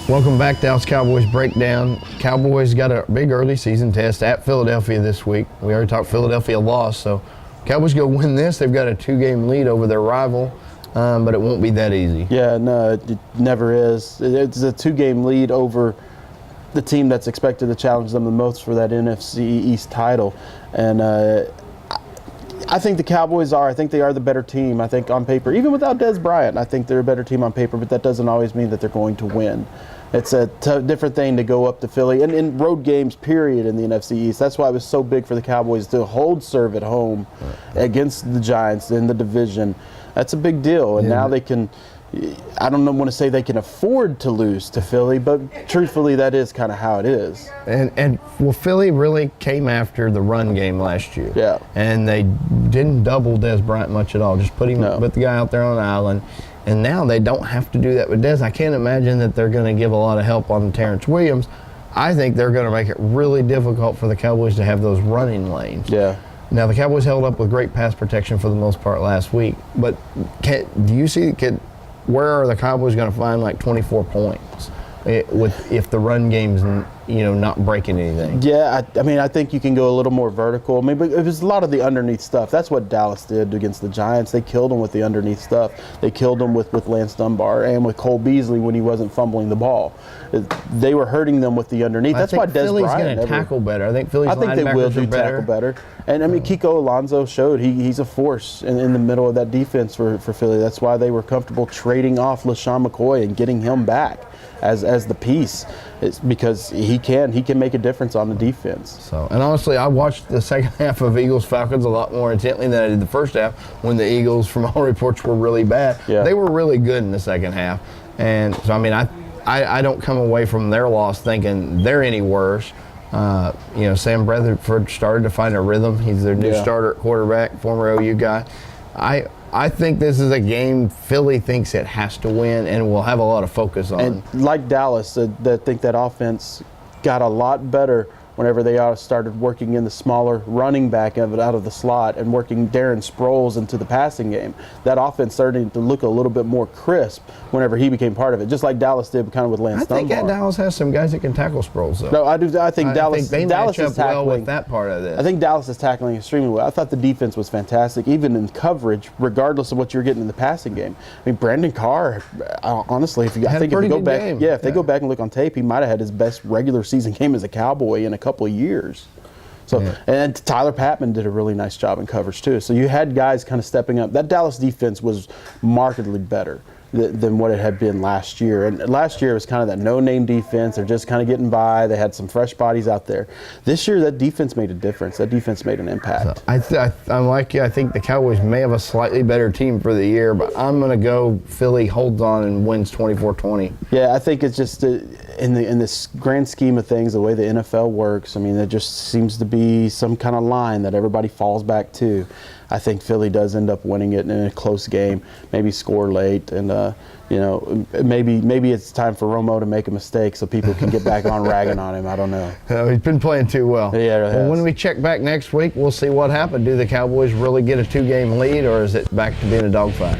Welcome back to Dallas Cowboys Breakdown. Cowboys got a big early season test at Philadelphia this week. We already talked Philadelphia lost, so Cowboys go win this. They've got a 2-game lead over their rival, but it won't be that easy. Yeah, no, it never is. It's a 2-game lead over the team that's expected to challenge them the most for that NFC East title. And I think the Cowboys I think they are the better team. I think on paper, even without Dez Bryant, I think they're a better team on paper, but that doesn't always mean that they're going to win. It's a different thing to go up to Philly and in road games, period, in the NFC East. That's why it was so big for the Cowboys to hold serve at home against the Giants in the division. That's a big deal. And now they can, I don't want to say they can afford to lose to Philly, but truthfully, that is kind of how it is. And Philly really came after the run game last year. Yeah. And they didn't double Dez Bryant much at all. Just put the guy out there on an island. And now they don't have to do that with Dez. I can't imagine that they're going to give a lot of help on Terrence Williams. I think they're going to make it really difficult for the Cowboys to have those running lanes. Yeah. Now, the Cowboys held up with great pass protection for the most part last week. But do you see where are the Cowboys going to find like 24 points if the run game's not breaking anything? Yeah, I think you can go a little more vertical. Maybe it was a lot of the underneath stuff. That's what Dallas did against the Giants. They killed them with the underneath stuff. They killed them with Lance Dunbar and with Cole Beasley when he wasn't fumbling the ball. They were hurting them with the underneath. That's why Dez Philly's Bryant going to tackle better. I think Philly's they will do tackle better. And Kiko Alonso showed he's a force in the middle of that defense for Philly. That's why they were comfortable trading off LaShawn McCoy and getting him back as the piece. It's because he can make a difference on the defense. So, and honestly, I watched the second half of Eagles-Falcons a lot more intently than I did the first half when the Eagles, from all reports, were really bad. Yeah. They were really good in the second half. And so, I don't come away from their loss thinking they're any worse. Sam Bradford started to find a rhythm. He's their new starter at quarterback, former OU guy. I think this is a game Philly thinks it has to win and will have a lot of focus on. And like Dallas, I think that offense got a lot better whenever they started working in the smaller running back out of the slot and working Darren Sproles into the passing game. That offense started to look a little bit more crisp whenever he became part of it, just like Dallas did kind of with Lance Dunbar. I think Dallas has some guys that can tackle Sproles, though. No, I do. I think Dallas they Dallas match is up tackling well with that part of this. I think Dallas is tackling extremely well. I thought the defense was fantastic, even in coverage, regardless of what you're getting in the passing game. Brandon Carr, honestly, if you go back and look on tape, he might have had his best regular season game as a Cowboy in a couple of years. So, and Tyler Patman did a really nice job in coverage too. So you had guys kind of stepping up. That Dallas defense was markedly better than what it had been last year. And last year it was kind of that no-name defense. They're just kind of getting by. They had some fresh bodies out there. This year, that defense made a difference. That defense made an impact. So I'm like you. I think the Cowboys may have a slightly better team for the year, but I'm going to go Philly holds on and wins 24-20. Yeah, I think it's just in this grand scheme of things, the way the NFL works, there just seems to be some kind of line that everybody falls back to. I think Philly does end up winning it in a close game, maybe score late, and maybe it's time for Romo to make a mistake so people can get back on ragging on him. I don't know. He's been playing too well. Yeah, really has. When we check back next week, we'll see what happened. Do the Cowboys really get a 2-game lead, or is it back to being a dogfight?